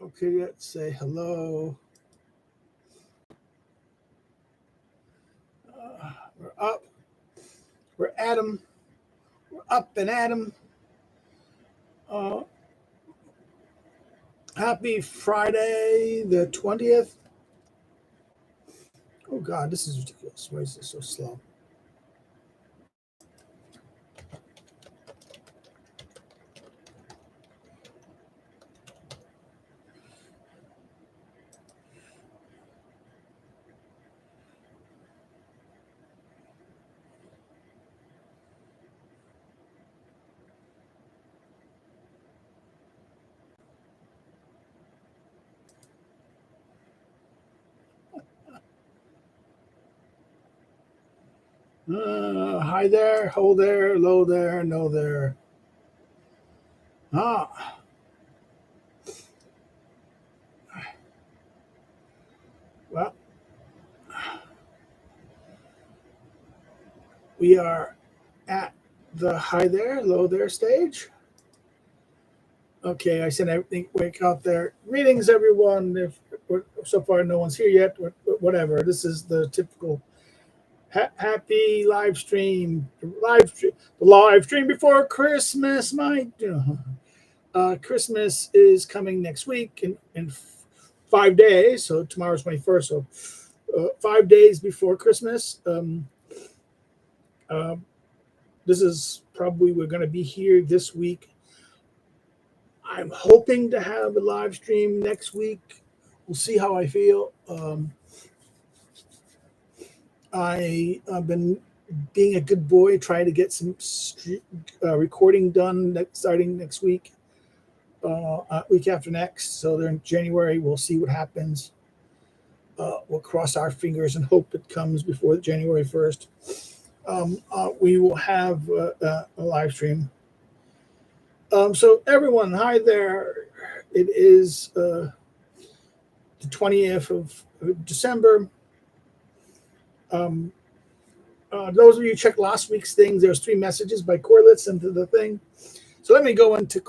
Okay, let's say hello. We're up. We're at 'em. We're up and at 'em. Uh, Happy Friday the 20th. Oh, God, this is ridiculous. Why is this so slow? Hi there, ho there, low there, no there. Ah, well, we are at the hi there, low there stage. Okay, I sent everything wake out there. Greetings, everyone. If so far no one's here yet, whatever. This is the typical happy live stream before Christmas. Christmas is coming next week in 5 days. So tomorrow's 21st. So 5 days before Christmas. This is probably we're going to be here this week. I'm hoping to have a live stream next week. We'll see how I feel. I've been being a good boy, trying to get some recording done starting next week, week after next. So then in January, we'll see what happens. We'll cross our fingers and hope it comes before January 1st. We will have a live stream. So everyone, hi there. It is the 20th of December. Those of you who checked last week's things, there's 3 messages by Corlitz into the thing. So let me go into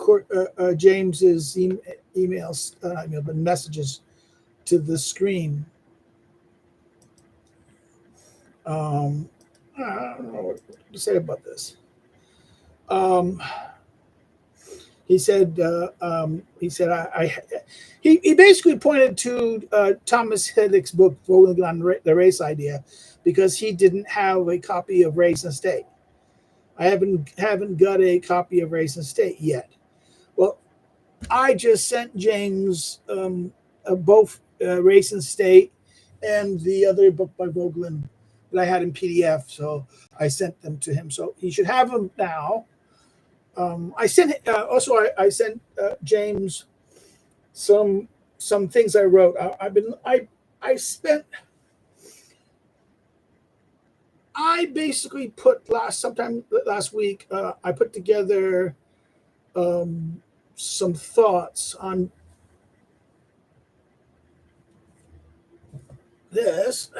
James's emails, the messages to the screen. I don't know what to say about this. He said he basically pointed to Thomas Hiddick's book Rolling on the Race Idea because he didn't have a copy of Race and State. I haven't got a copy of Race and State yet. Well, I just sent James both Race and State and the other book by Vogelin that I had in PDF, so I sent them to him. So he should have them now. I sent I sent James some things I wrote. I basically put sometime last week. I put together some thoughts on this,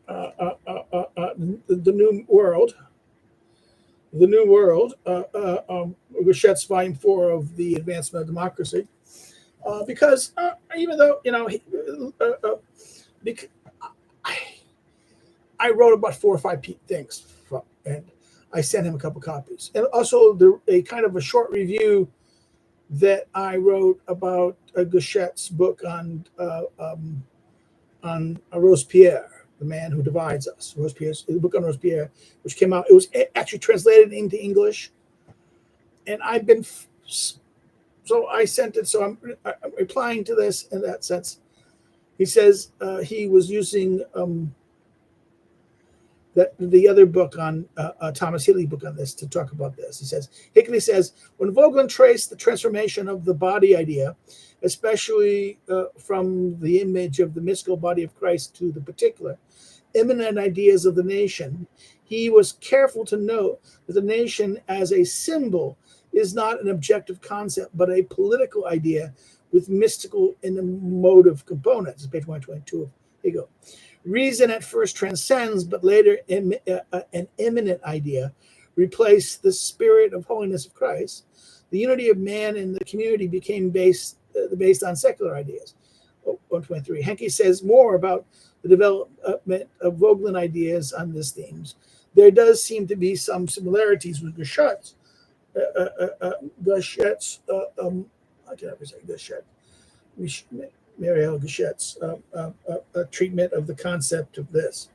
the new world. The New World, Gouchet's Volume 4 of The Advancement of Democracy. Because even though, I wrote about 4 or 5 things, and I sent him a couple copies. And also a kind of a short review that I wrote about Gouchet's book on Robespierre, the man who divides us. Robespierre's the book on Robespierre, which came out. It was actually translated into English, and so I sent it. So I'm replying to this in that sense. He says he was using the other book on Thomas Hinckley book on this to talk about this. He says Hinckley says when Vogelin traced the transformation of the body idea, especially from the image of the mystical body of Christ to the particular immanent ideas of the nation, he was careful to note that the nation as a symbol is not an objective concept, but a political idea with mystical and emotive components. Page 122 of Hegel. Reason at first transcends, but later an immanent idea replaced the spirit of holiness of Christ. The unity of man in the community became based on secular ideas. 123. Henke says more about the development of Vogelen ideas on these themes. There does seem to be some similarities with Gachet's. I can never say Gachet. Marielle Gachet's treatment of the concept of this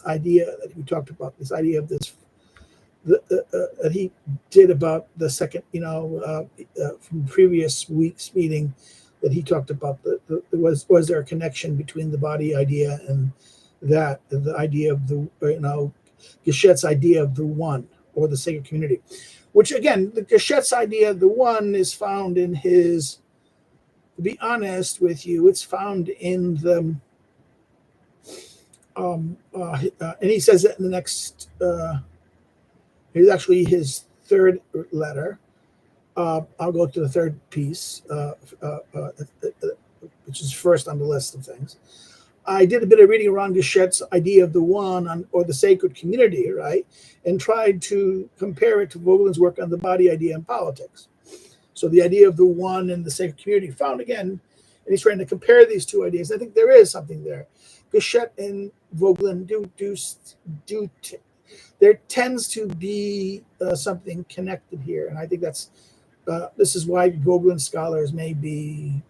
idea that we talked about. This idea of this that he did about the second, from previous week's meeting, that he talked about was there a connection between the body idea and the idea of the Gachet's idea of the one or the sacred community, which again the Gachet's idea of the one is found in his. To be honest with you, it's found in the and he says that in the next. Here's actually his third letter. I'll go to the third piece, which is first on the list of things. I did a bit of reading around Gachet's idea of the one or the sacred community, right? And tried to compare it to Vogelin's work on the body idea in politics. So the idea of the one and the sacred community found again, and he's trying to compare these two ideas. I think there is something there. Gachet and Vogelin there tends to be something connected here, and I think that's this is why Vogelin scholars may be.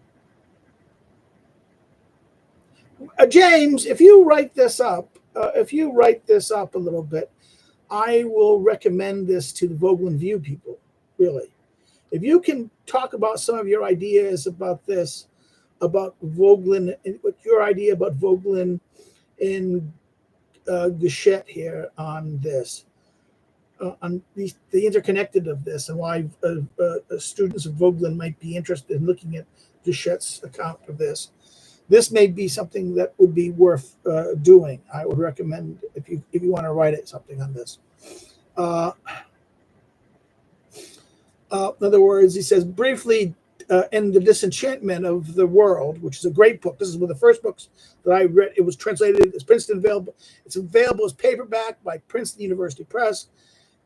James, if you write this up a little bit, I will recommend this to the Vogelin View people. Really, if you can talk about some of your ideas about this, about Vogelin, and what your idea about Vogelin in Gachet here on this, on the interconnected of this, and why students of Vogelin might be interested in looking at Gachet's account of this. This may be something that would be worth doing. I would recommend if you want to write something on this. In other words, he says briefly. In The Disenchantment of the World, which is a great book. This is one of the first books that I read. It was translated. It's Princeton available. It's available as paperback by Princeton University Press.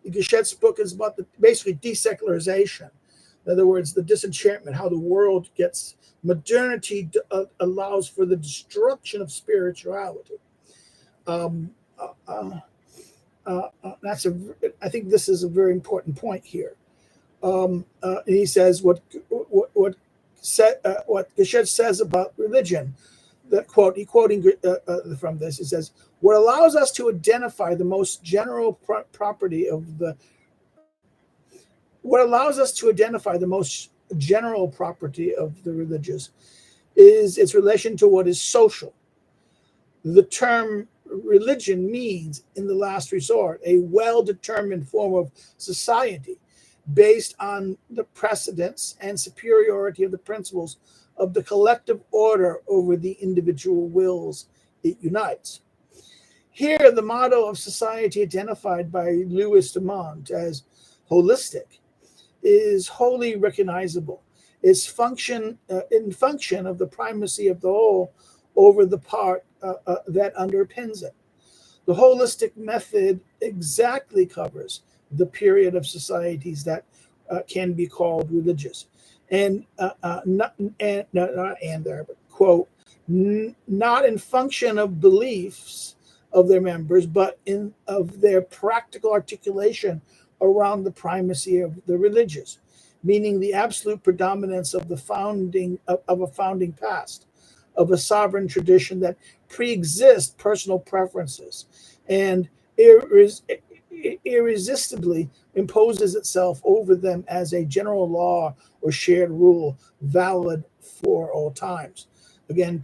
Gachet's book is about basically desecularization. In other words, the disenchantment, how the world gets modernity allows for the destruction of spirituality. I think this is a very important point here. And he says what Gachet says about religion. That quote, quoting from this, he says, "What allows us to identify the most general property of the religious is its relation to what is social. The term religion means, in the last resort, a well-determined form of society based on the precedence and superiority of the principles of the collective order over the individual wills it unites. Here, the motto of society identified by Louis Dumont as holistic is wholly recognizable. Its function in function of the primacy of the whole over the part that underpins it. The holistic method exactly covers the period of societies that can be called religious, and not in function of beliefs of their members, but of their practical articulation around the primacy of the religious, meaning the absolute predominance of the founding of a founding past, of a sovereign tradition that pre-exists personal preferences and irresistibly imposes itself over them as a general law or shared rule valid for all times. Again,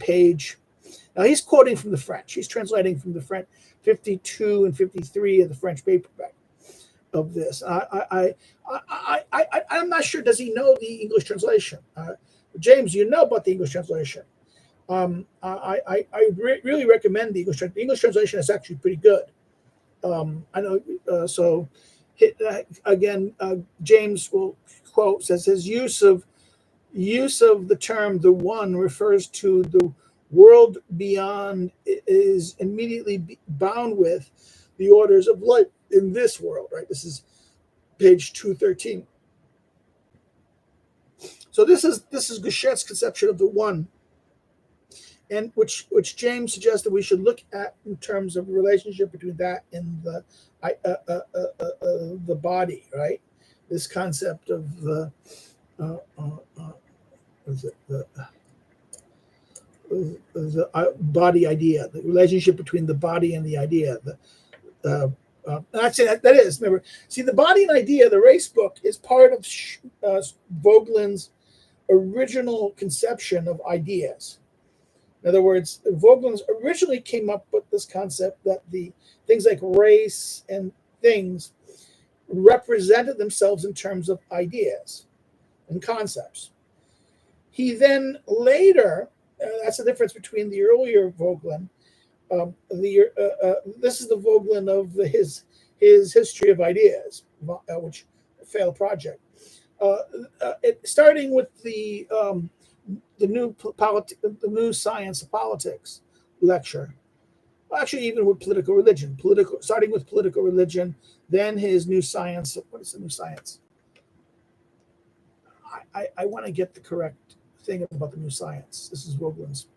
now he's quoting from the French. He's translating from the French 52 and 53 of the French paperback of this. I'm not sure, does he know the English translation? James, you know about the English translation. I really recommend the English translation. The English translation is actually pretty good. I know. James will quote, says his use of the term "the one" refers to the world beyond, is immediately bound with the orders of life in this world. Right. This is page 213. So this is Gouchet's conception of the one, and which James suggested we should look at in terms of the relationship between that and the body, right? This concept of the body idea, the relationship between the body and the idea. Actually, that is, remember, see, the body and idea, the race book, is part of Vogelin's original conception of ideas. In other words, Vogelin originally came up with this concept that the things like race and things represented themselves in terms of ideas and concepts. He then later, that's the difference between the earlier Vogelin. This is the Vogelin of his history of ideas, which failed project. Starting with the new science of politics lecture. Actually, even with political religion, starting with political religion, then his new science. What is the new science? I want to get the correct thing about the new science. This is Vogelin's.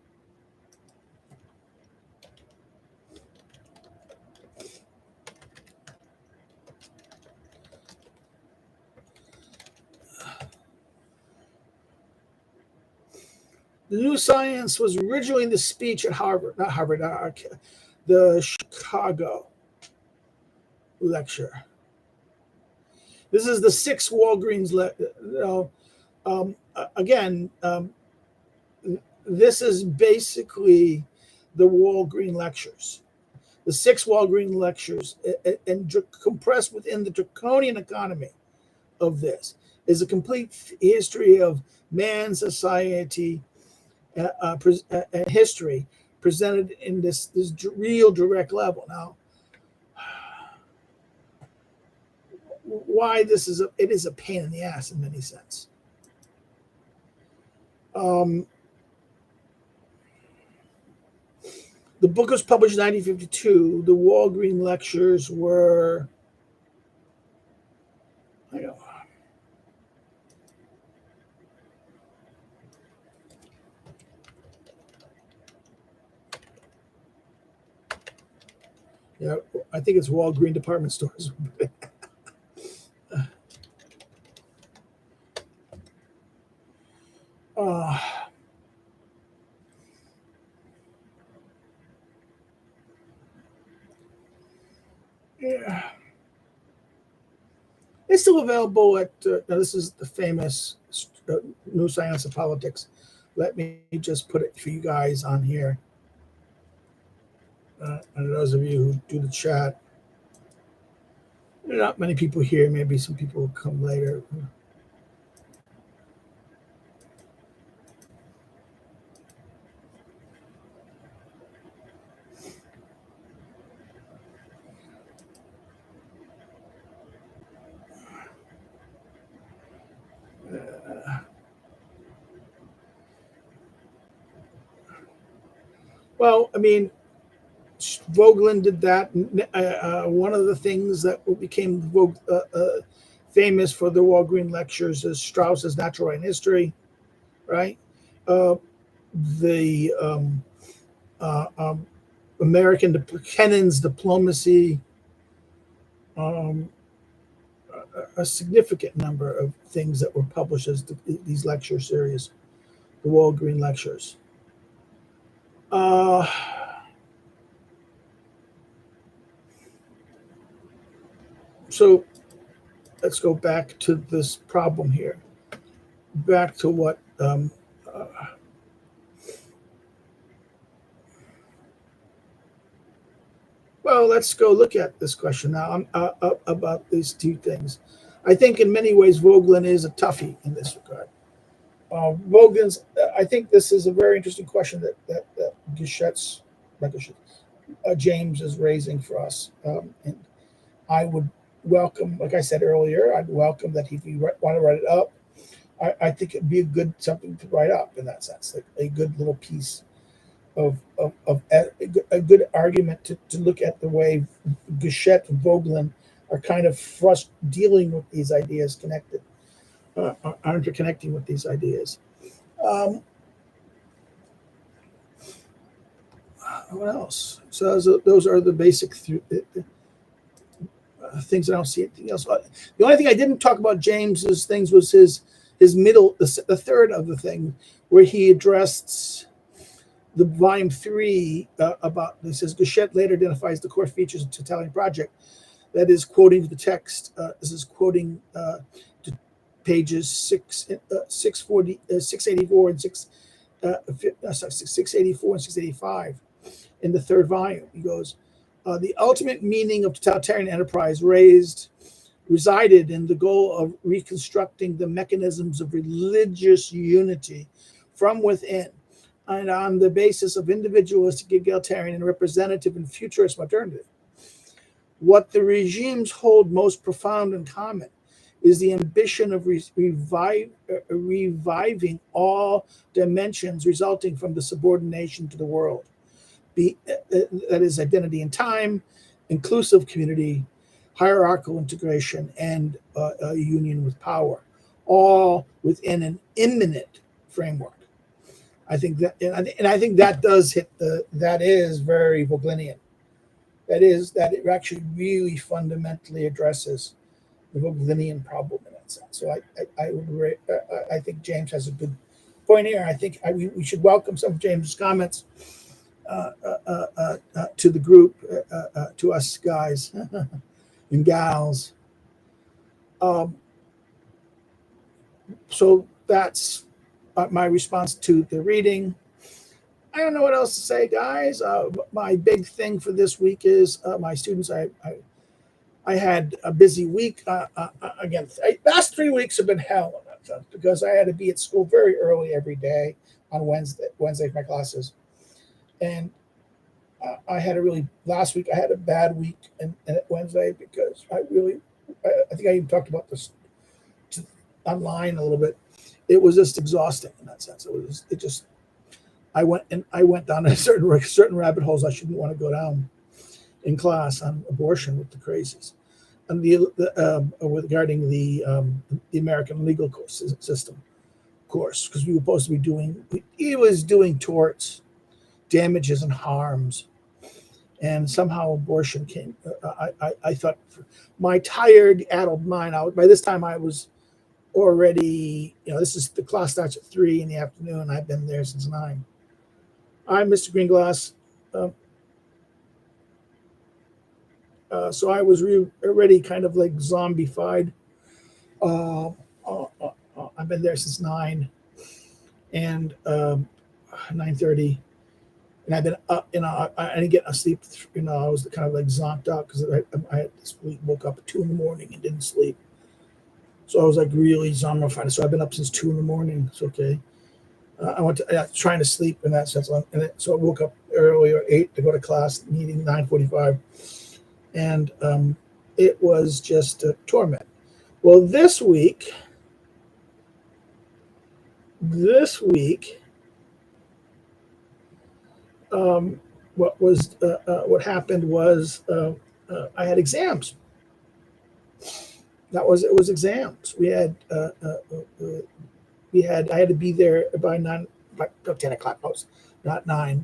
The new science was originally the speech at Harvard, not Harvard, the Chicago lecture. This is the 6 Walgreens. This is basically the Walgreen lectures. The 6 Walgreen lectures, and compressed within the draconian economy of this, is a complete history of man, society, history presented in this real direct level. Now, why this is it is a pain in the ass in many sense. The book was published in 1952. The Walgreen lectures were, yeah, I think it's Walgreen department stores. Yeah. It's still available at, now this is the famous New Science of Politics. Let me just put it for you guys on here. And those of you who do the chat, there are not many people here. Maybe some people will come later. Well, I mean, Vogelin did that. One of the things that became famous for the Walgreen lectures is Strauss's Natural Right and History, right? The American Kennan's Diplomacy, a significant number of things that were published as these lecture series, the Walgreen lectures. So let's go back to this problem here. Back to what well, let's go look at this question now about these two things. I think in many ways Vogelin is a toughie in this regard. Vogelin's, I think this is a very interesting question that James is raising for us. And I would welcome, like I said earlier, I'd welcome that if you want to write it up. I think it'd be something to write up in that sense, like a good little piece of a good argument to look at the way Gouchet and Vogelin are kind of dealing with these ideas, are interconnecting with these ideas. What else? So those are the basic things. I don't see anything else. The only thing I didn't talk about James's things was his middle, the third of the thing, where he addressed the volume 3 about. He says Gachet later identifies the core features of the totalitarian project. That is quoting the text. This is quoting to pages 684 and 684 and 685 in the third volume. He goes, the ultimate meaning of totalitarian enterprise resided in the goal of reconstructing the mechanisms of religious unity from within, and on the basis of individualistic, egalitarian, and representative and futurist modernity. What the regimes hold most profound in common is the ambition of reviving all dimensions resulting from the subordination to the world. That is identity in time, inclusive community, hierarchical integration, and a union with power, all within an immanent framework. I think that, and I think that does hit that is very Vogelinian. That it actually really fundamentally addresses the Vogelinian problem in that sense. So I think James has a good point here. I think we should welcome some of James's comments to the group, to us guys and gals. So that's my response to the reading. I don't know what else to say, guys. My big thing for this week is my students. I had a busy week. Again, last 3 weeks have been hell because I had to be at school very early every day on Wednesday for my classes. And last week I had a bad week and Wednesday because I think I even talked about this online a little bit. It was just exhausting in that sense. I went down a certain rabbit holes I shouldn't want to go down in class on abortion with the crazies, and regarding the American legal system course, because we were supposed to be he was doing torts, damages, and harms, and somehow abortion came. I thought my tired, addled mind. By this time I was already, the class starts at 3 in the afternoon. I've been there since 9. I'm Mr. Greenglass. So I was already kind of like zombified. I've been there since 9 and 9:30, and I've been up. I didn't get sleep. I was kind of like zonked out because I woke up at 2 in the morning and didn't sleep. So I was like really zombified. So I've been up since 2 in the morning. It's okay. I went to trying to sleep in that sense, so I woke up early or 8 to go to class, meeting 9:45, and it was just a torment. Well, this week, what happened was I had exams. It was exams. I had to be there by 10 o'clock, not 9.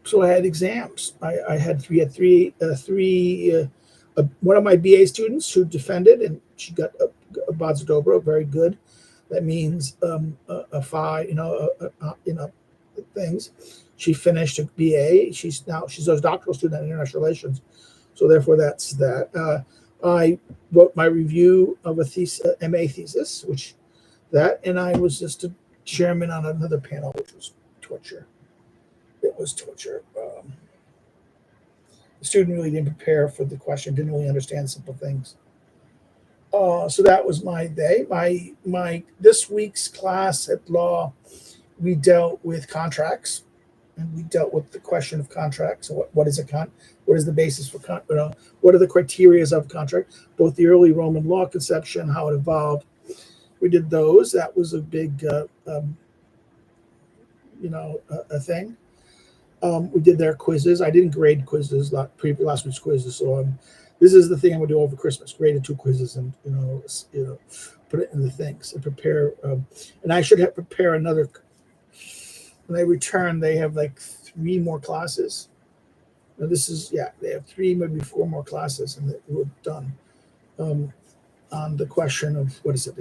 So I had exams. I had three. One of my BA students who defended, and she got a Baton, very good. That means a 5, things. She finished a BA. She's a doctoral student in international relations. So therefore, that's that. I wrote my review of a MA thesis, and I was just a chairman on another panel, which was torture. It was torture. The student really didn't prepare for the question, didn't really understand simple things. So that was my day. My this week's class at law, we dealt with contracts, and we dealt with the question of contracts. So what is what is the basis for what are the criteria of contract? Both the early Roman law conception, how it evolved. We did those. That was a big, a thing. We did their quizzes. I didn't grade quizzes, last week's quizzes, so This is the thing I'm gonna do over Christmas: graded 2 quizzes, and put it in the things and prepare. And I should have prepare another. When they return, they have like 3 more classes. Now this is they have 3, maybe 4 more classes, and we're done. On the question of what is it?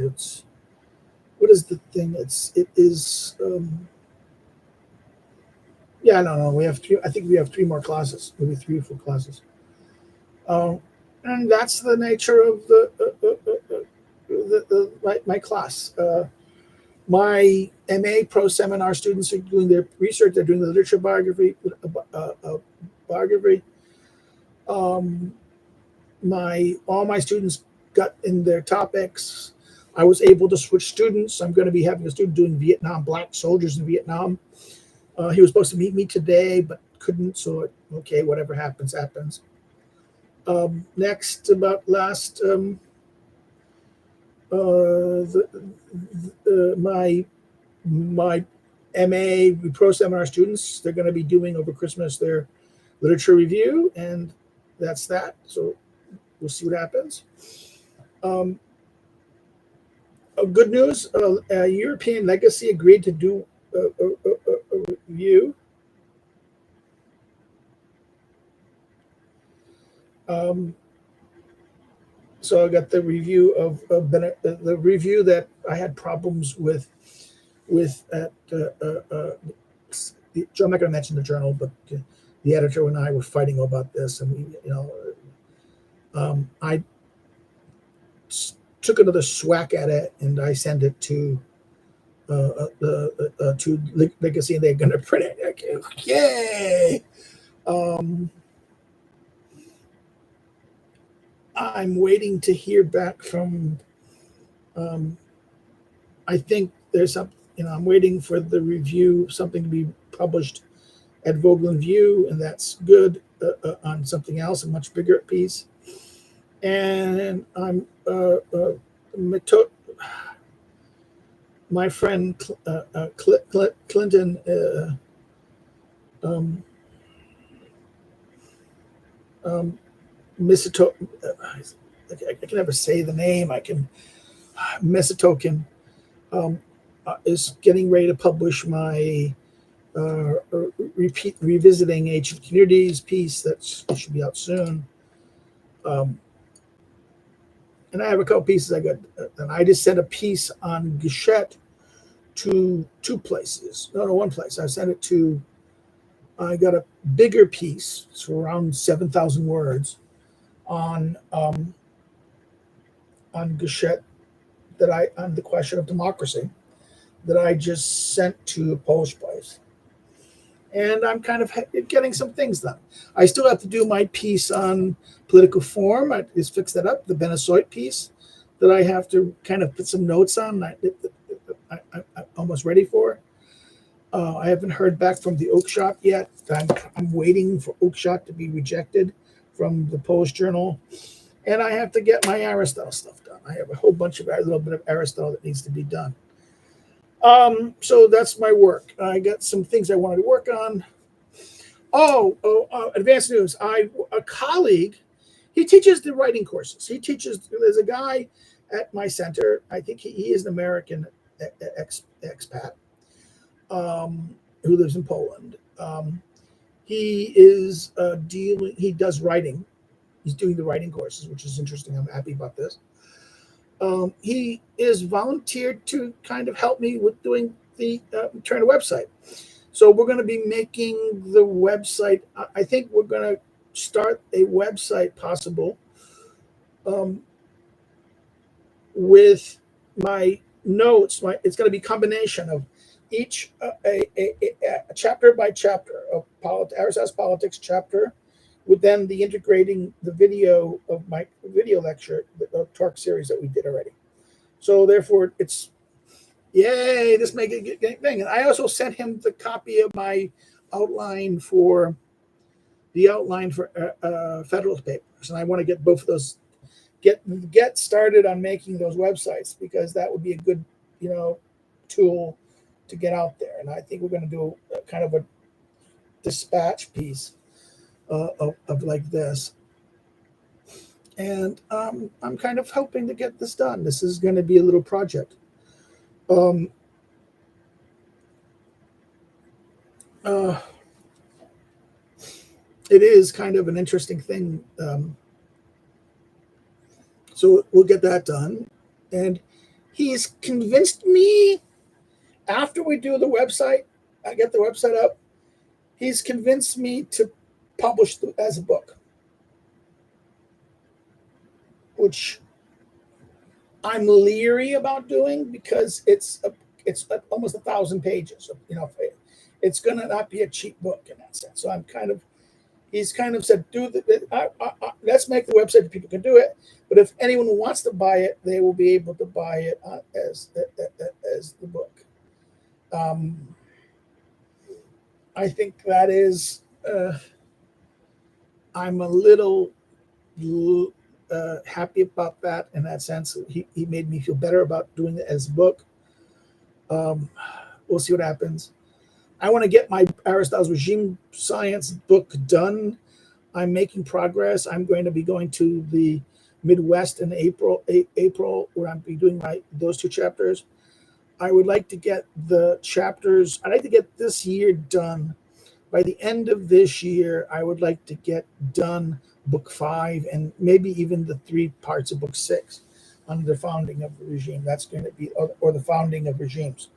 What is the thing? It is. I don't know. We have 3. I think we have 3 more classes, maybe 3 or 4 classes. And that's the nature of my class. My MA pro seminar students are doing their research. They're doing the literature biography. All my students got in their topics. I was able to switch students. I'm going to be having a student doing Vietnam, black soldiers in Vietnam. He was supposed to meet me today, but couldn't. So okay, whatever happens, happens. Next, about last, my MA pro seminar students, they're going to be doing over Christmas their literature review, and that's that. So we'll see what happens. Good news: European Legacy agreed to do a review. So I got the review of the review that I had problems with at. I'm not going to mention the journal, but the editor and I were fighting about this, and I took another swack at it, and I sent it to Legacy, and they're going to print it. Okay. I'm waiting to hear back from. I think there's some. I'm waiting for the review, something to be published at Vogelin View, and that's good. On something else, a much bigger piece. And I'm my friend Clinton. Misato, I can never say the name. I can Misatoken is getting ready to publish my revisiting ancient communities piece that should be out soon. And I have a couple pieces I got, and I just sent a piece on Guichet to 2 places. No, 1 place. I sent it to. I got a bigger piece, it's around 7,000 words, on Guichet on the question of democracy that I just sent to a Polish place. And I'm kind of getting some things done. I still have to do my piece on political form. I just fixed that up, the Benesoit piece that I have to kind of put some notes on. I'm almost ready for. I haven't heard back from the Oakshot yet. I'm waiting for Oakshot to be rejected from the Polish journal. And I have to get my Aristotle stuff done. I have a whole bunch of a little bit of Aristotle that needs to be done. So that's my work. I got some things I wanted to work on. Advanced news. A colleague, he teaches the writing courses. There's a guy at my center. I think he is an American expat who lives in Poland. He is he does writing. He's doing the writing courses, which is interesting. I'm happy about this. He is volunteered to kind of help me with doing the Turner website. So we're going to be making the website. I think we're going to start a website possible with my notes. It's going to be a combination of each a chapter by chapter of Aristotle's politics chapter, with then the integrating the video of my video lecture, the talk series that we did already. So therefore, it's yay! This may get a good thing. And I also sent him the copy of my outline for Federalist Papers, and I want to get both of those get started on making those websites, because that would be a good tool to get out there. And I think we're going to do a kind of a dispatch piece of like this. And I'm kind of hoping to get this done. This is going to be a little project. Um, it is kind of an interesting thing. So we'll get that done. And he's convinced me after we do the website, I get the website up, he's convinced me to publish as a book, which I'm leery about doing because it's almost 1,000 pages. You know, it's going to not be a cheap book in that sense. So he's kind of said, let's make the website that people can do it. But if anyone wants to buy it, they will be able to buy it as the book. I think that is, I'm a little happy about that in that sense. He made me feel better about doing it as a book. We'll see what happens. I want to get my Aristotle's regime science book done. I'm making progress. I'm going to be going to the Midwest in April, where I'll be doing those 2 chapters. I would like to get the chapters, I'd like to get this year done. By the end of this year, I would like to get done book 5 and maybe even the 3 parts of book 6 on the founding of the regime. That's going to be, or the founding of regimes.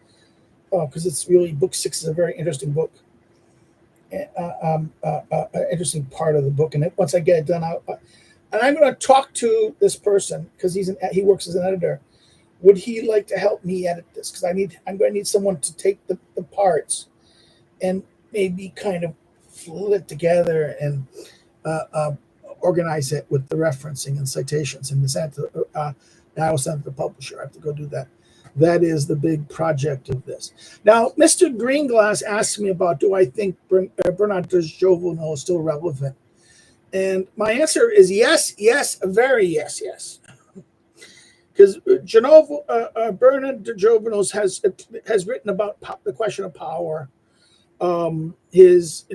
Because it's really, book 6 is a very interesting book, an interesting part of the book. And once I get it done, and I'm going to talk to this person because he works as an editor. Would he like to help me edit this? Because I'm going to need someone to take the parts and maybe kind of pull it together and organize it with the referencing and citations. And I will send it to the publisher. I have to go do that. That is the big project of this. Now, Mr. Greenglass asked me about, do I think Bernard de Jouvenel is still relevant? And my answer is yes, very yes. Because Bernard de Jouvenel has written about the question of power. His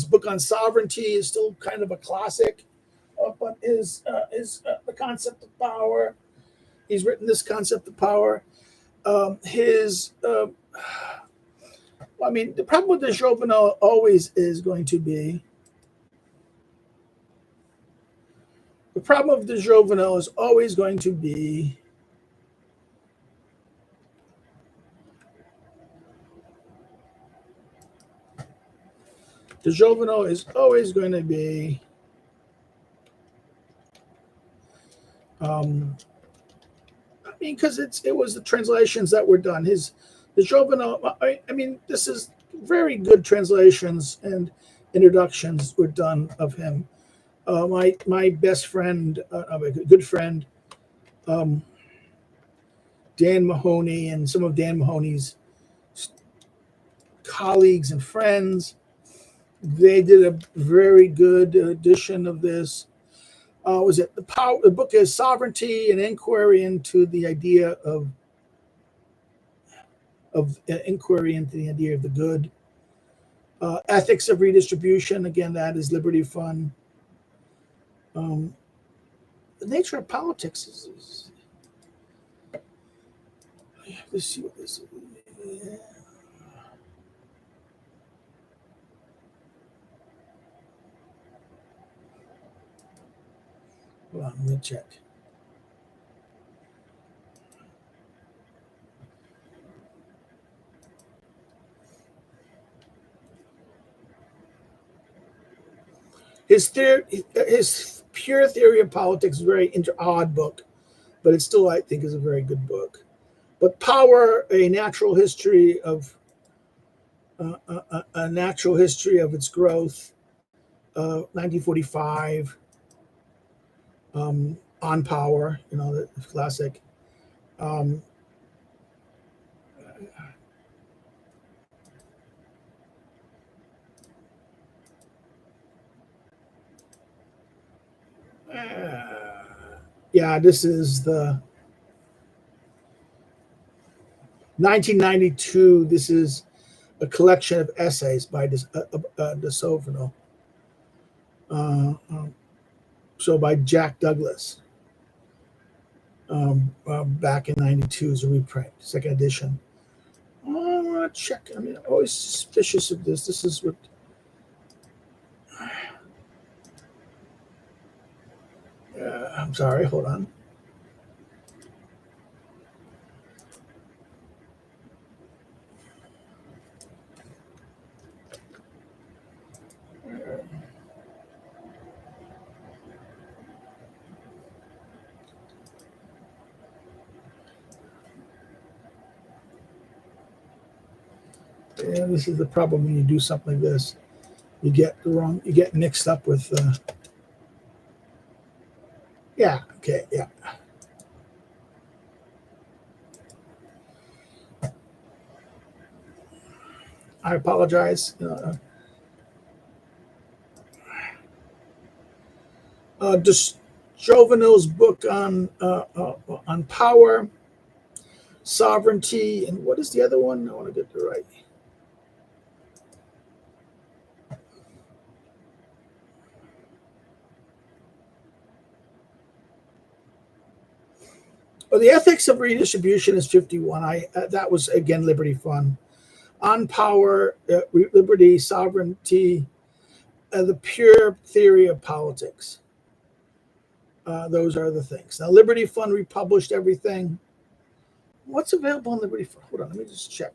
book on sovereignty is still kind of a classic, but the concept of power. He's written this concept of power. The problem with the Jouvenel always is going to be, the problem of the Jouvenel is always going to be the Jouvenel is always going to be because it was the translations that were done. The Jouvenel, this is very good translations and introductions were done of him. My best friend, a good friend, Dan Mahoney, and some of Dan Mahoney's colleagues and friends, they did a very good edition of this. The book is Sovereignty, an inquiry into the idea of inquiry into the idea of the good. Ethics of Redistribution, again, that is Liberty Fund. The nature of politics is let's see what this is. Yeah. Hold on, let me check. His pure theory of politics is a very odd book, but it still, I think, is a very good book. But Power, a natural history of its growth, 1945. On Power, the classic. This is the 1992. This is a collection of essays by de Jouvenel. So by Jack Douglas, back in '92 is a reprint, second edition. I want to check. I mean, I'm always suspicious of this. This is what. I'm sorry. Hold on. Yeah, this is the problem when you do something like this. You get the wrong. You get mixed up with. Yeah. Okay. Yeah. I apologize. Just Jovenel's book on power, sovereignty, and what is the other one? I want to get the right. Oh, the ethics of redistribution is 51. That was again Liberty Fund. On power, liberty, sovereignty, the pure theory of politics. Those are the things. Now, Liberty Fund republished everything. What's available on Liberty Fund? Hold on, let me just check.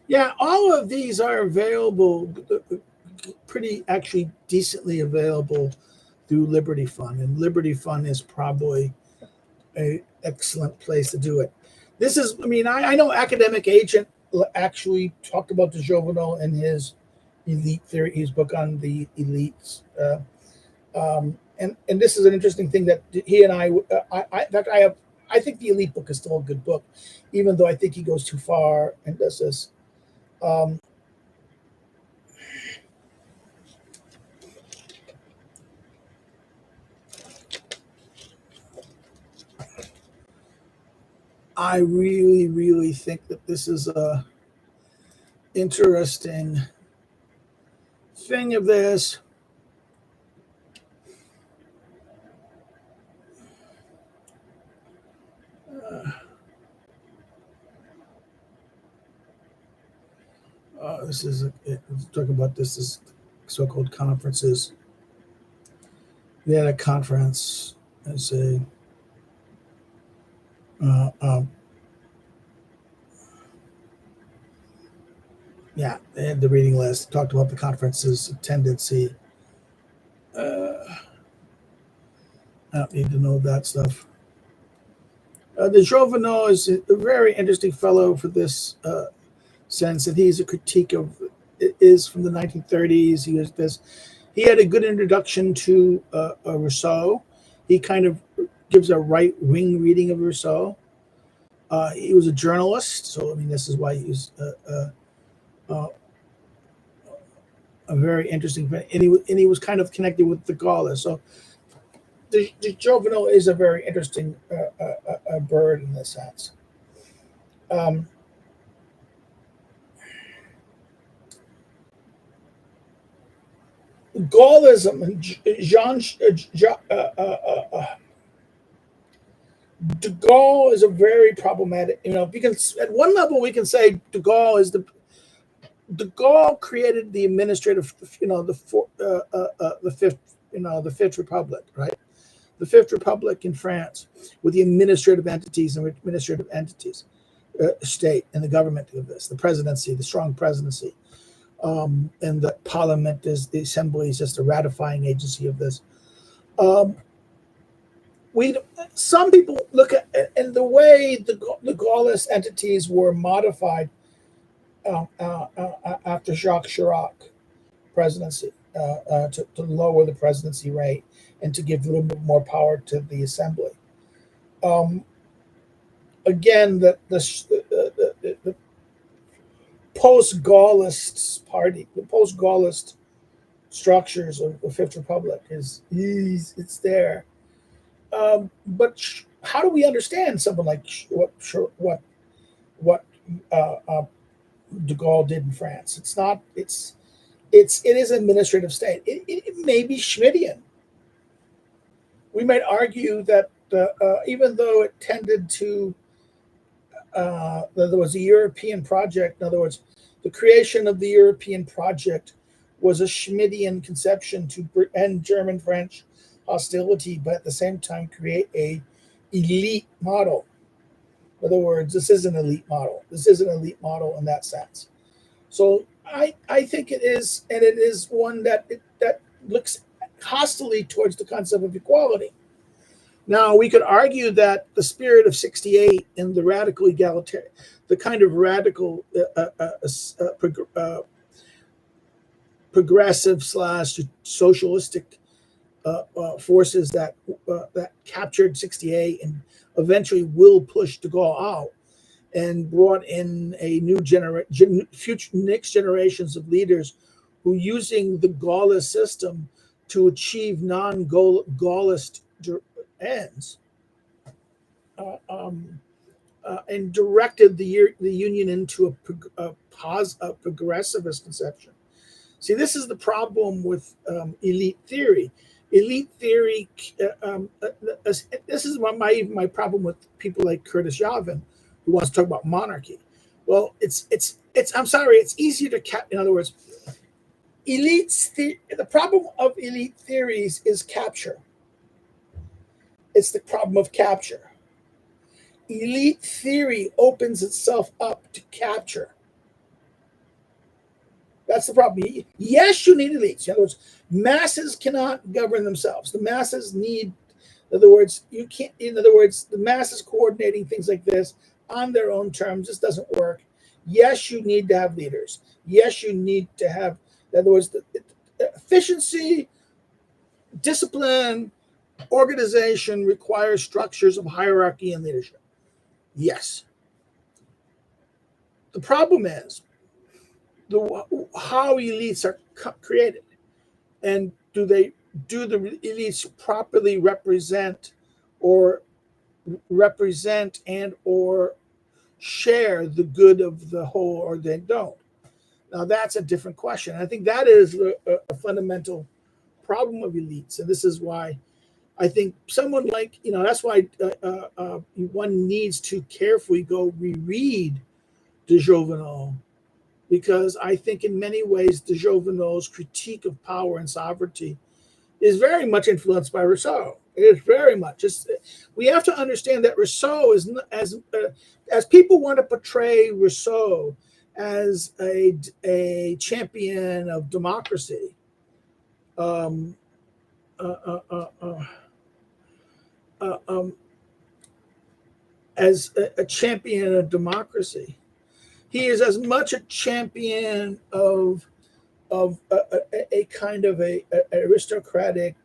Yeah, all of these are available, pretty actually decently available through Liberty Fund, and Liberty Fund is probably an excellent place to do it. This is, I mean, I know Academic Agent actually talked about de Jovenel in his elite theory, his book on the elites. And this is an interesting thing that he and in fact, I think the elite book is still a good book, even though I think he goes too far and does this. I really, really think that this is a interesting thing of this. This is talking about this is so-called conferences. They had a conference as a yeah, they had the reading list. Talked about the conference's tendency. I don't need to know that stuff. De Jovenel is a very interesting fellow for this sense that he's a critique of it is from the 1930s. He was this. He had a good introduction to Rousseau. He kind of gives a right-wing reading of Rousseau. He was a journalist, so I mean, this is why he's a very interesting, and he was kind of connected with the Gaulle. So the Jovenel is a very interesting bird in this sense. Gaullism, de Gaulle is a very problematic. You know, because at one level we can say de Gaulle is de Gaulle created the administrative, the fifth, the Fifth Republic, right? The Fifth Republic in France with the administrative entities and administrative entities, state and the government of this, the presidency, the strong presidency. And the parliament is the assembly is just a ratifying agency of this. we some people look at and the way the Gaullist entities were modified after Jacques Chirac presidency to lower the presidency rate and to give a little bit more power to the assembly. Again, the post-Gaullist party, the post-Gaullist structures of the Fifth Republic it's there. But how do we understand someone like what de Gaulle did in France? It's not. It is an administrative state. It may be Schmittian. We might argue that even though it tended to, there was a European project. In other words, the creation of the European project was a Schmittian conception to end German-French hostility, but at the same time create a elite model. In other words, this is an elite model. This is an elite model in that sense. So I think it is, and it is one that looks hostilely towards the concept of equality. Now, we could argue that the spirit of 68 and the radical egalitarian, the kind of radical progressive / socialistic forces that captured 68 and eventually will push de Gaulle out and brought in a new future next generations of leaders who using the Gaullist system to achieve non-Gaullist ends, and directed the Union into a progressivist conception. See, this is the problem with elite theory. Elite theory. This is my problem with people like Curtis Yarvin, who wants to talk about monarchy. Well, it's. I'm sorry. It's easier to in other words, the problem of elite theories is capture. It's the problem of capture. Elite theory opens itself up to capture. That's the problem. Yes, you need elites. In other words, masses cannot govern themselves. The masses need, in other words, you can't, in other words, the masses coordinating things like this on their own terms, this doesn't work. Yes, you need to have leaders. Yes, you need to have, in other words, the efficiency, discipline, organization requires structures of hierarchy and leadership. Yes. The problem is how elites are created, and do the elites properly represent and or share the good of the whole, or they don't? Now that's a different question. I think that is a fundamental problem of elites, and this is why I think someone like, that's why one needs to carefully go reread de Jouvenel, because I think in many ways de Jouvenel's critique of power and sovereignty is very much influenced by Rousseau. It is very much. We have to understand that Rousseau is, as people want to portray Rousseau as a champion of democracy, as a champion of democracy. He is as much a champion of a kind of a aristocratic,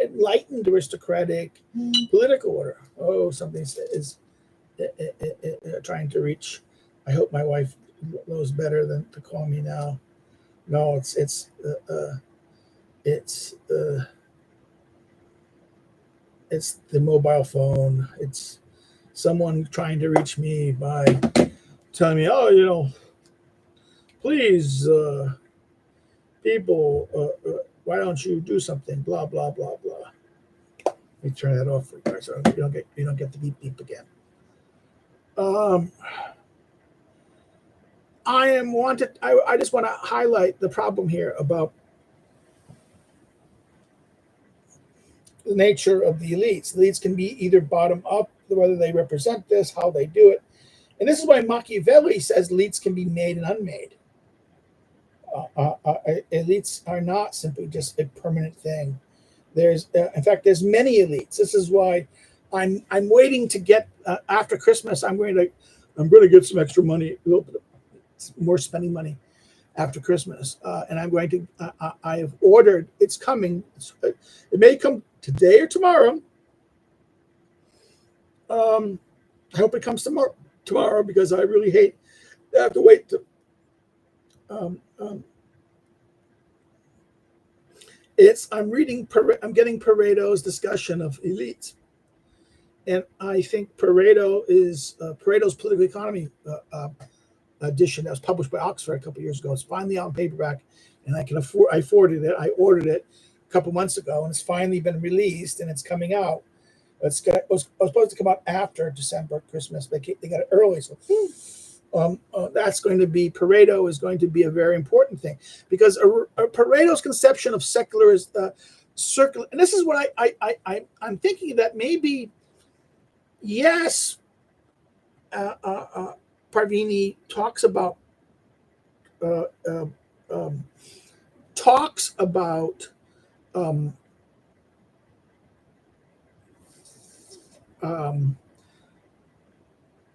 enlightened aristocratic political order. Oh, something is trying to reach. I hope my wife knows better than to call me now. No, it's the mobile phone. It's someone trying to reach me by telling me, oh, please, people, why don't you do something? Blah blah blah blah. Let me turn that off for you guys, so you don't get the beep beep again. I just want to highlight the problem here about the nature of the elites. Elites can be either bottom up, whether they represent this, how they do it. And this is why Machiavelli says elites can be made and unmade. Elites are not simply just a permanent thing. There's, in fact, there's many elites. This is why I'm waiting to get after Christmas. I'm going to get some extra money, a little bit more spending money after Christmas, and I'm going to. I have ordered. It's coming. It may come today or tomorrow. I hope it comes tomorrow because I really hate to have to wait to. I'm getting Pareto's discussion of elites, and I think Pareto's political economy edition that was published by Oxford a couple of years ago. It's finally out in paperback, and I ordered it a couple months ago, and it's finally been released and it's coming out. It was supposed to come out after December, Christmas. They got it early, so that's going to be Pareto is going to be a very important thing because Pareto's conception of secular is circular, and this is what I'm thinking that maybe yes, Parvini talks about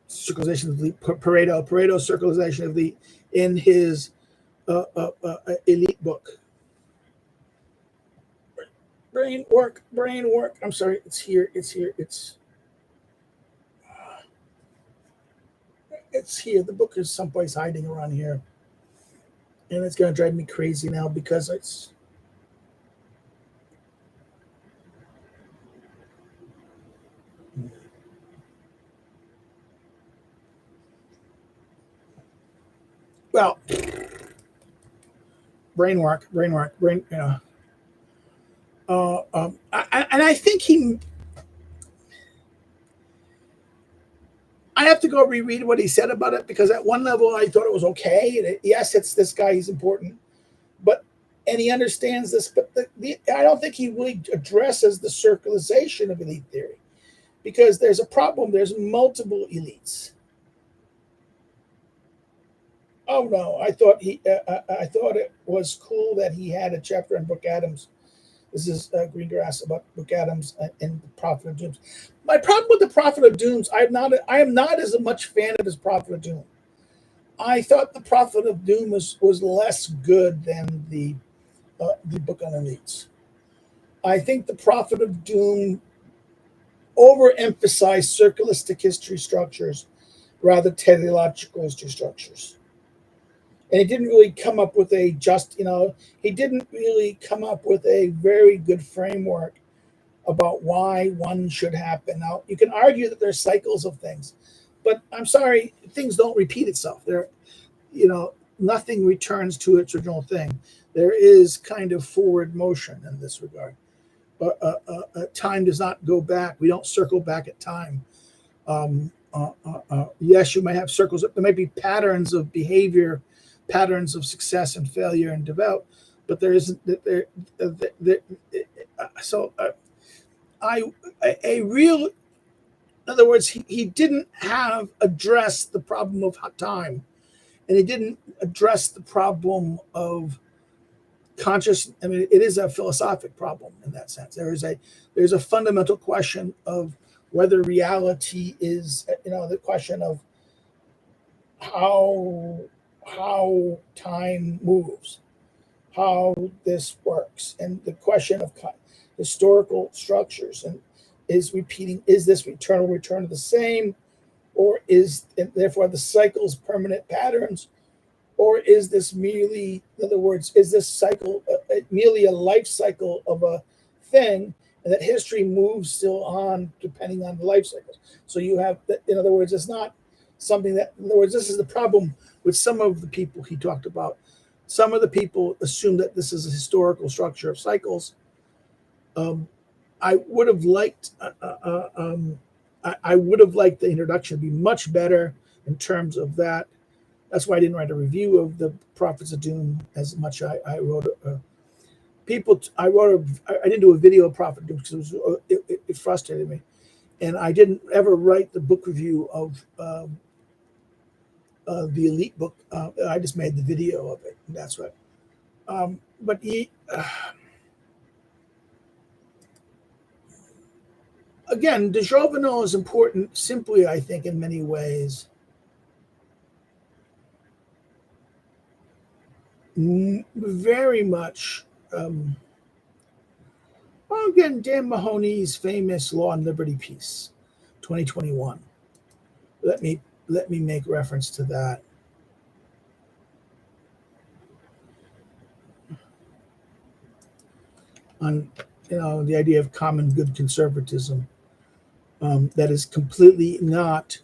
circularization of the Pareto's circularization of the in his elite book. Brain work. I'm sorry, it's here. It's here. The book is someplace hiding around here, and it's going to drive me crazy now because it's. Well, brain work. And I think I have to go reread what he said about it because at one level I thought it was okay. Yes, it's this guy; he's important, and he understands this. But I don't think he really addresses the circularization of elite theory because there's a problem. There's multiple elites. Oh no! I thought it was cool that he had a chapter on Brooke Adams. This is Greengrass about Brooke Adams and the Prophet of Dooms. My problem with the Prophet of Dooms, I am not as much fan of his Prophet of Doom. I thought the Prophet of Doom was less good than the book on elites. I think the Prophet of Doom overemphasized circularistic history structures rather teleological history structures. And he didn't really come up with he didn't really come up with a very good framework about why one should happen. Now, you can argue that there's cycles of things, but I'm sorry, things don't repeat itself. Nothing returns to its original thing. There is kind of forward motion in this regard. Time does not go back. We don't circle back at time. Yes, you may have circles. There may be patterns of behavior, patterns of success and failure and develop, but there isn't there. In other words, he didn't address the problem of time, and he didn't address the problem of conscious. I mean, it is a philosophic problem in that sense. There's a fundamental question of whether reality is, the question of how time moves, how this works, and the question of historical structures and is this eternal return of the same, or and therefore the cycles permanent patterns, or is this merely, in other words, is this cycle merely a life cycle of a thing, and that history moves still on depending on the life cycles? So you have, in other words, it's not something that, in other words, this is the problem with some of the people he talked about. Some of the people assume that this is a historical structure of cycles. I would have liked the introduction to be much better in terms of that. That's why I didn't write a review of the Prophets of Doom as much. I wrote I didn't do a video of Prophet of Doom because it frustrated me, and I didn't ever write the book review of the elite book. I just made the video of it, and that's right. But again, de Jovenel is important simply, I think, in many ways. Very much. Well, again, Dan Mahoney's famous Law and Liberty piece, 2021. Let me make reference to that. On the idea of common good conservatism, that is completely not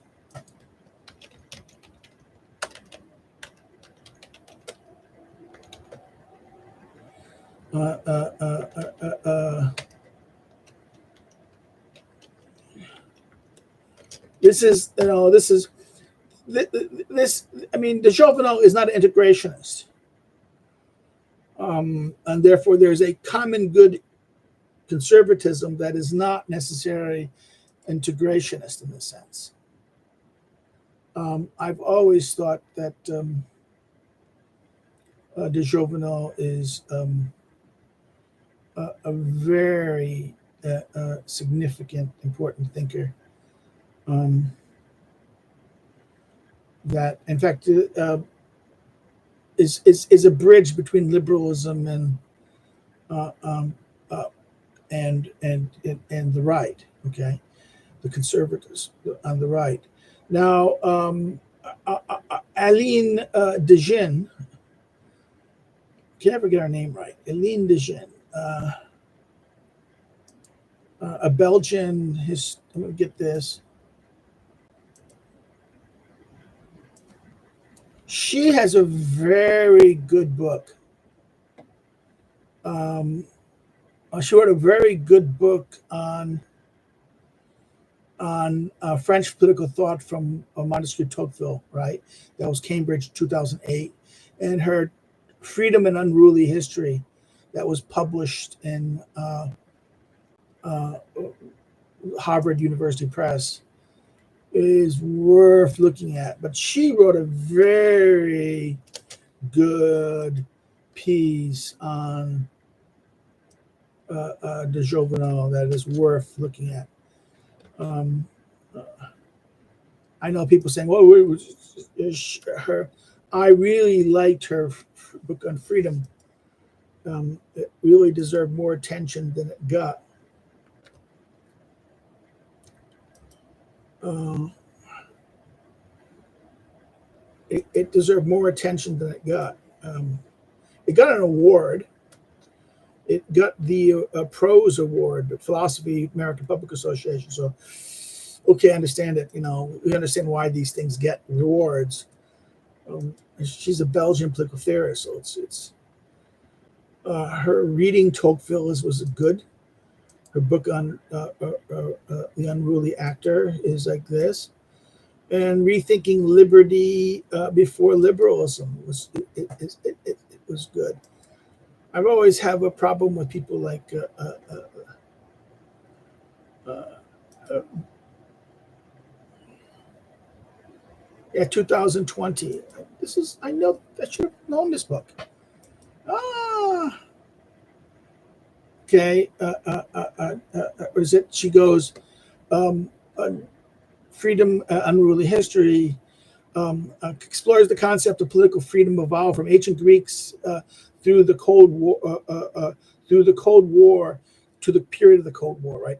this. I mean, de Jovenel is not an integrationist, and therefore there's a common good conservatism that is not necessarily integrationist in this sense. I've always thought that de Jovenel is a very significant, important thinker. That, in fact, is a bridge between liberalism and the right. Okay, the conservatives on the right. Now, Aline Dejean, can never get our name right. Aline Dejean, a Belgian. I'm going to get this. She has a very good book. She wrote a very good book on French political thought from Montesquieu Tocqueville, right? That was Cambridge 2008. And her Freedom and Unruly History that was published in Harvard University Press is worth looking at. But she wrote a very good piece on de Jovenel that is worth looking at. I know people saying, "Well, I really liked her book on freedom. It really deserved more attention than it got." It deserved more attention than it got. It got an award. It got the Prose Award, the Philosophy American Public Association. So, okay, I understand it. We understand why these things get rewards. She's a Belgian political theorist, so it's her reading Tocqueville was good. Her book on the unruly actor is like this, and Rethinking Liberty Before Liberalism was good. I've always have a problem with people like 2020. I know I should have known this book. Okay. Or is it? She goes, Freedom, Unruly History explores the concept of political freedom evolved from ancient Greeks through the Cold War to the period of the Cold War, right?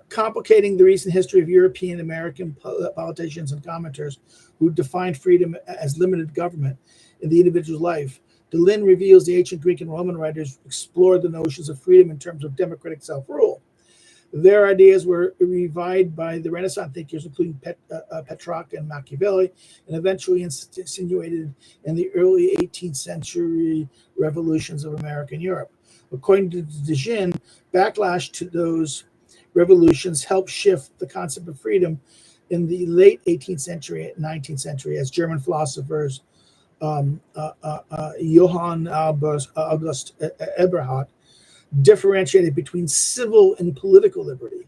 Complicating the recent history of European American politicians and commenters who defined freedom as limited government in the individual's life. DeLynn reveals the ancient Greek and Roman writers explored the notions of freedom in terms of democratic self-rule. Their ideas were revived by the Renaissance thinkers, including Petrarch and Machiavelli, and eventually insinuated in the early 18th century revolutions of America and Europe. According to Dejean, backlash to those revolutions helped shift the concept of freedom in the late 18th century and 19th century as German philosophers Johann August Eberhard differentiated between civil and political liberty.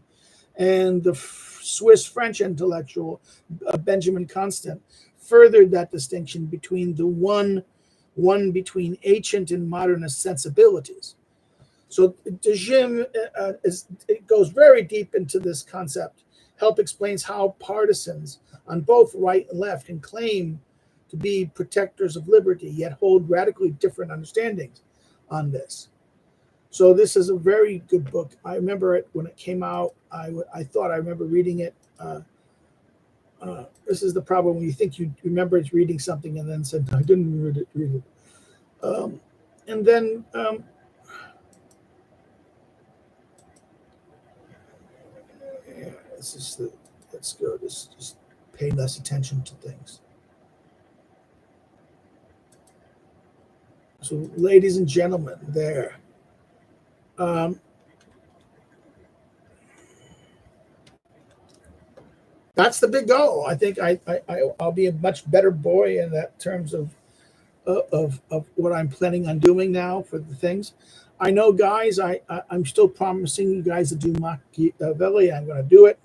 And the Swiss-French intellectual Benjamin Constant furthered that distinction between the one between ancient and modernist sensibilities. So de Jim it goes very deep into this concept. Help explains how partisans on both right and left can claim to be protectors of liberty, yet hold radically different understandings on this. So this is a very good book. I remember it when it came out. I thought I remember reading it. This is the problem when you think you remember reading something and then said, I didn't read it. And then yeah, let's go. Just pay less attention to things. So, ladies and gentlemen, there. That's the big goal. I think I'll be a much better boy in that terms of what I'm planning on doing now for the things. I know, guys. I'm still promising you guys to do Machiavelli. I'm going to do it.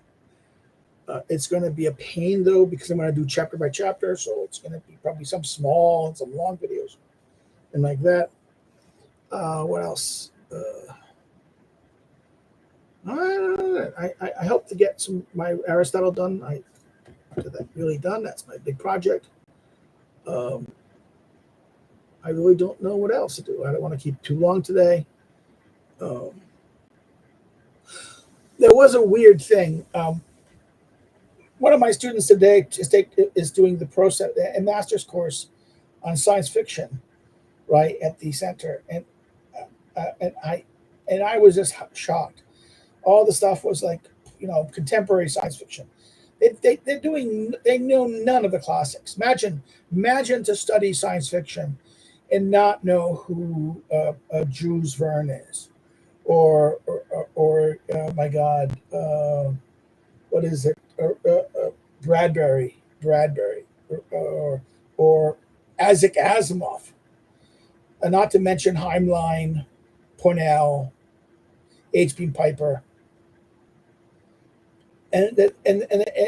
It's going to be a pain though because I'm going to do chapter by chapter. So it's going to be probably some small and some long videos, and like that. What else? I hope to get my Aristotle done. I get that really done. That's my big project. I really don't know what else to do. I don't want to keep too long today. There was a weird thing. One of my students today is doing the process a master's course on science fiction, right at the center, and I was just shocked. All the stuff was like, contemporary science fiction. They know none of the classics. Imagine to study science fiction and not know who Jules Verne is, or my God, what is it? Bradbury, or Isaac Asimov, and not to mention Heinlein, Pournelle, H.P. Piper. And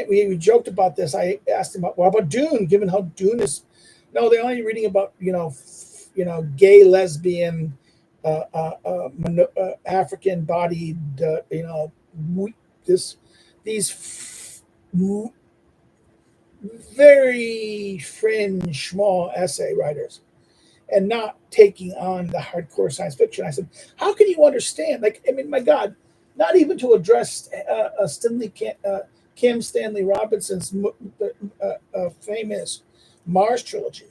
we joked about this. I asked him, "What about Dune?" Given how Dune is, no, they're only reading about gay, lesbian, African-bodied, these very fringe, small essay writers, and not taking on the hardcore science fiction. I said, "How can you understand? My God." Not even to address Kim Stanley Robinson's famous Mars trilogy.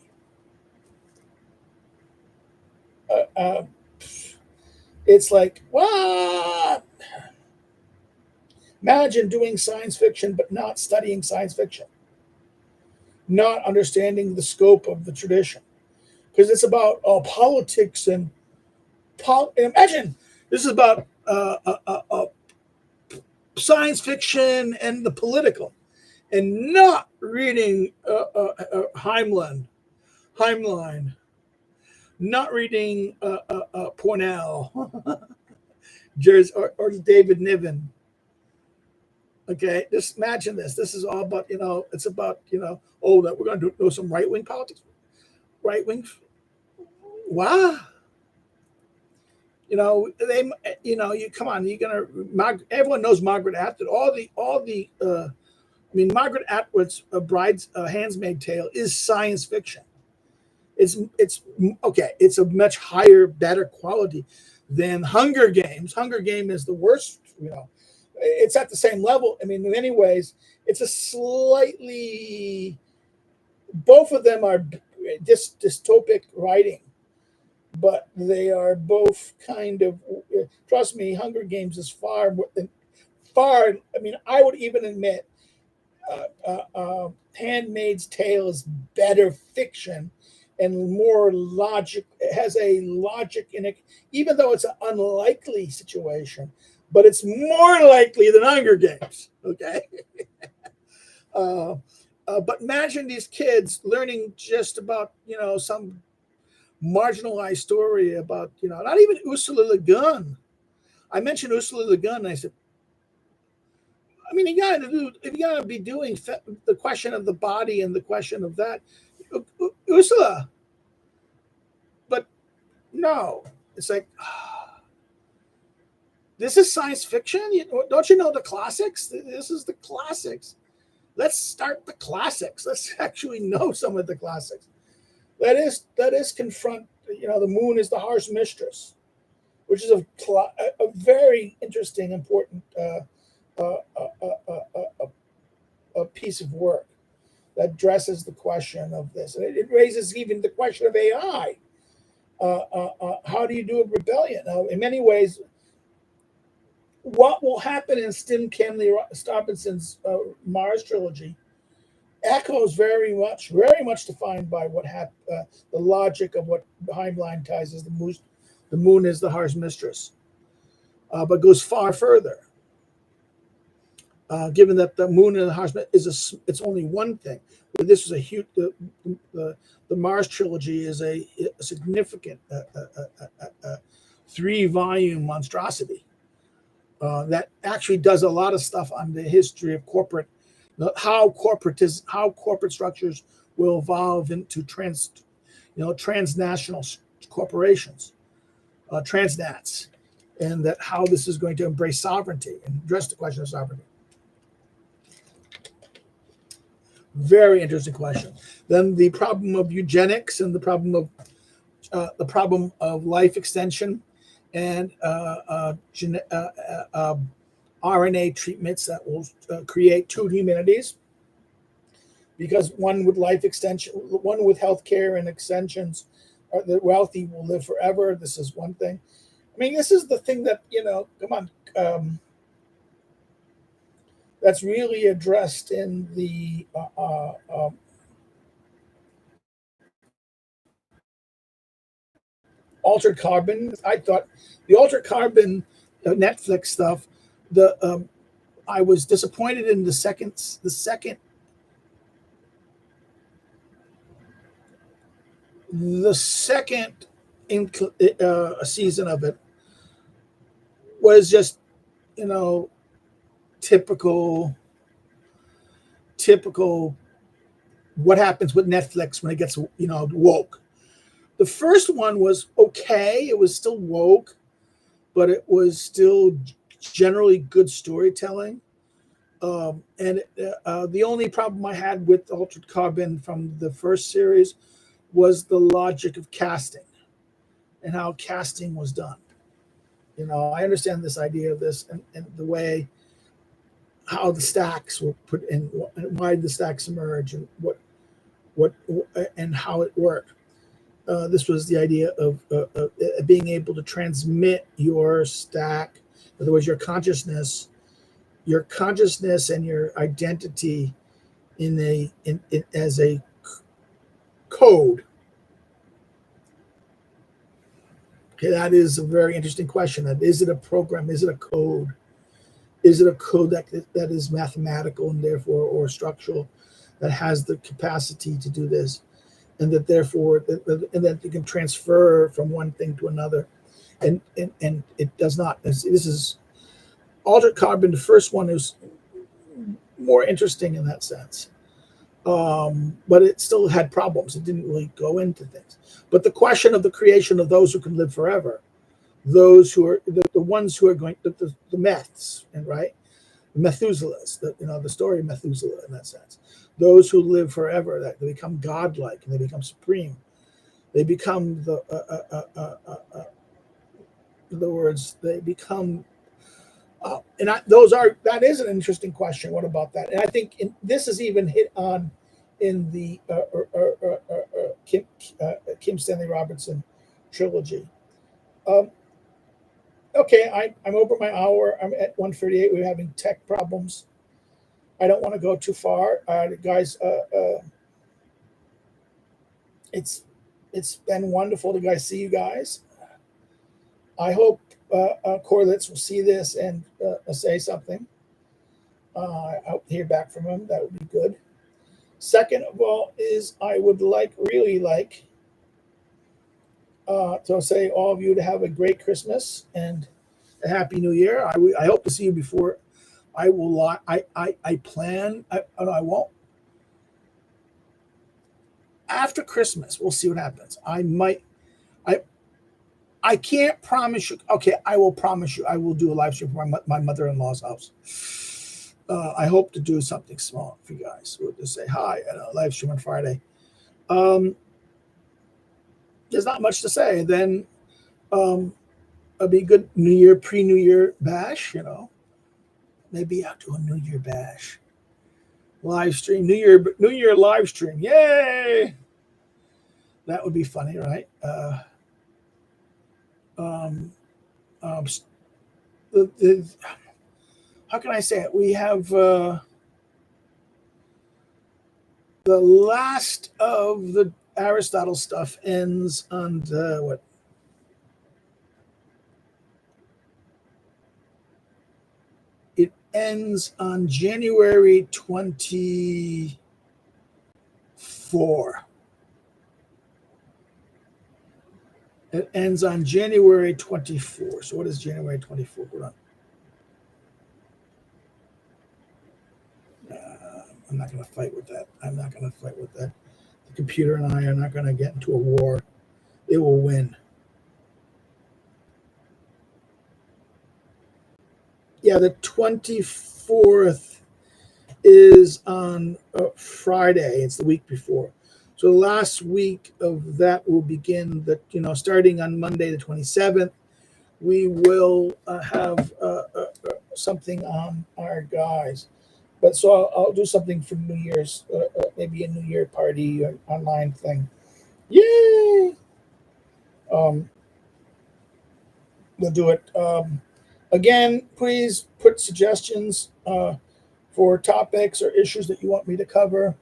It's like, what? Imagine doing science fiction, but not studying science fiction, not understanding the scope of the tradition, because it's about politics and imagine this is about science fiction and the political, and not reading Heinlein, not reading Pournelle, or David Niven. Okay, just imagine this. This is all about, it's about, that we're going to do some right-wing politics. Right-wing, wow. You come on. Everyone knows Margaret Atwood. Margaret Atwood's Bride's Handmaid's Tale is science fiction. It's okay. It's a much higher, better quality than Hunger Games. Hunger Game is the worst. It's at the same level. In many ways, it's a slightly. Both of them are dystopic writing. But they are both kind of, trust me, Hunger Games is far. I would even admit Handmaid's Tale is better fiction and more logic. It has a logic in it, even though it's an unlikely situation, but it's more likely than Hunger Games. Okay. But imagine these kids learning just about, some marginalized story about, not even Ursula Le Guin. I mentioned Ursula Le Guin, and I said, I mean, you got to do. If you got to be doing the question of the body and the question of that, Ursula. But no, it's like this is science fiction. Don't you know the classics? This is the classics. Let's start the classics. Let's actually know some of the classics. That is confront. The moon is the harsh mistress, which is a very interesting, important a piece of work that addresses the question of this. And it raises even the question of AI. How do you do a rebellion? Now, in many ways, what will happen in Tim Stanley Robinson's Mars trilogy echoes very much defined by what the logic of what Heimline ties as the moon is the harsh mistress, but goes far further. Given that the moon and the harsh it's only one thing. This was a huge. The Mars trilogy is a significant 3-volume monstrosity that actually does a lot of stuff on the history of how corporate structures will evolve into transnational corporations, transnats, and that how this is going to embrace sovereignty and address the question of sovereignty. Very interesting question. Then the problem of eugenics and the problem of life extension and RNA treatments that will create two humanities. Because one with life extension, one with healthcare and extensions, the wealthy will live forever. This is one thing. I mean, this is the thing that come on. That's really addressed in the Altered Carbon. I thought the Altered Carbon Netflix stuff. I was disappointed in the second season of it was just typical what happens with Netflix when it gets woke. The first one was okay. It was still woke, but it was still generally good storytelling. And the only problem I had with Altered Carbon from the first series was the logic of casting and how casting was done. I understand this idea of this and the way how the stacks were put in, why the stacks emerge, and what and how it worked. This was the idea of being able to transmit your stack, in other words, your consciousness and your identity in as a code. Okay, that is a very interesting question. Is it a program? Is it a code? Is it a code that is mathematical and therefore or structural, that has the capacity to do this, and that therefore and that it can transfer from one thing to another, and it does not. This is Altered Carbon. The first one is more interesting in that sense, but it still had problems. It didn't really go into things. But the question of the creation of those who can live forever, those who are the ones who are going the Meths, and right, Methuselahs, the story of Methuselah in that sense. Those who live forever, that they become godlike and they become supreme. They become in other words, they become. That is an interesting question. What about that? And I think this is even hit on in the Kim Stanley Robinson trilogy. Okay, I'm over my hour. I'm at 1:38. We're having tech problems. I don't want to go too far, guys. It's been wonderful to see you guys. I hope Corlitz will see this and say something. I hope to hear back from him. That would be good. Second of all, is I would really like to say all of you to have a great Christmas and a Happy New Year. I hope to see you before I will. I plan. I won't. After Christmas, we'll see what happens. I might. I can't promise you. Okay, I will promise you. I will do a live stream from my mother-in-law's house. I hope to do something small for you guys. We'll just say hi at a live stream on Friday. There's not much to say. Then it'll be good New Year, pre-New Year bash. Maybe I'll do a New Year bash live stream. New Year live stream. Yay! That would be funny, right? How can I say it? We have the last of the Aristotle stuff ends on what? It ends on January 24. It ends on January 24. So what is January 24? Hold on. I'm not going to fight with that. The computer and I are not going to get into a war. It will win. Yeah, the 24th is on Friday. It's the week before. So the last week of that will begin starting on Monday the 27th. We will have something on our guys. But so I'll do something for New Year's, maybe a New Year party or online thing. Yay! We'll do it. Again, please put suggestions for topics or issues that you want me to cover.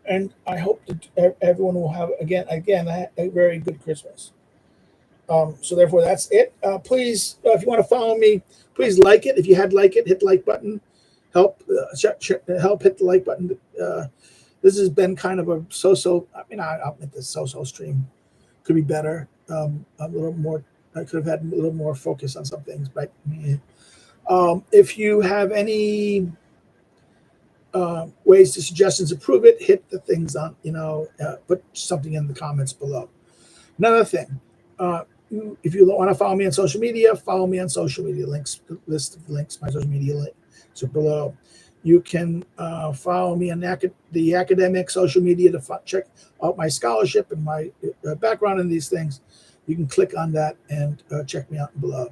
And I hope that everyone will have, again, a very good Christmas. So therefore, that's it. Please, if you want to follow me, please like it. If you had like it, hit the like button. Help hit the like button. This has been kind of a so-so. I mean, I'll admit this so-so stream could be better. A little more. I could have had a little more focus on some things, but if you have any ways to suggestions to prove it, hit the things on. Put something in the comments below. Another thing. If you want to follow me on social media, follow me on social media. List of links, my social media links are below. You can follow me on the academic social media to check out my scholarship and my background in these things. You can click on that and check me out below.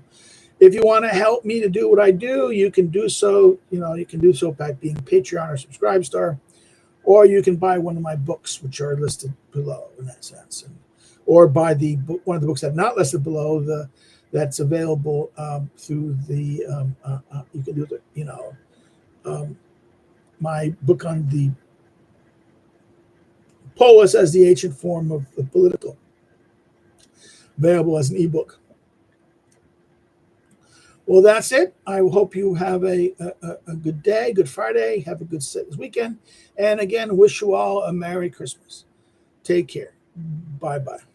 If you want to help me to do what I do, you can do so. You can do so by being Patreon or Subscribe Star, or you can buy one of my books, which are listed below in that sense. Or buy one of the books that are not listed below. That's available through the. You can do my book on the polis as the ancient form of the political, available as an ebook. Well, that's it. I hope you have a good day, good Friday. Have a good weekend, and again, wish you all a Merry Christmas. Take care. Bye-bye.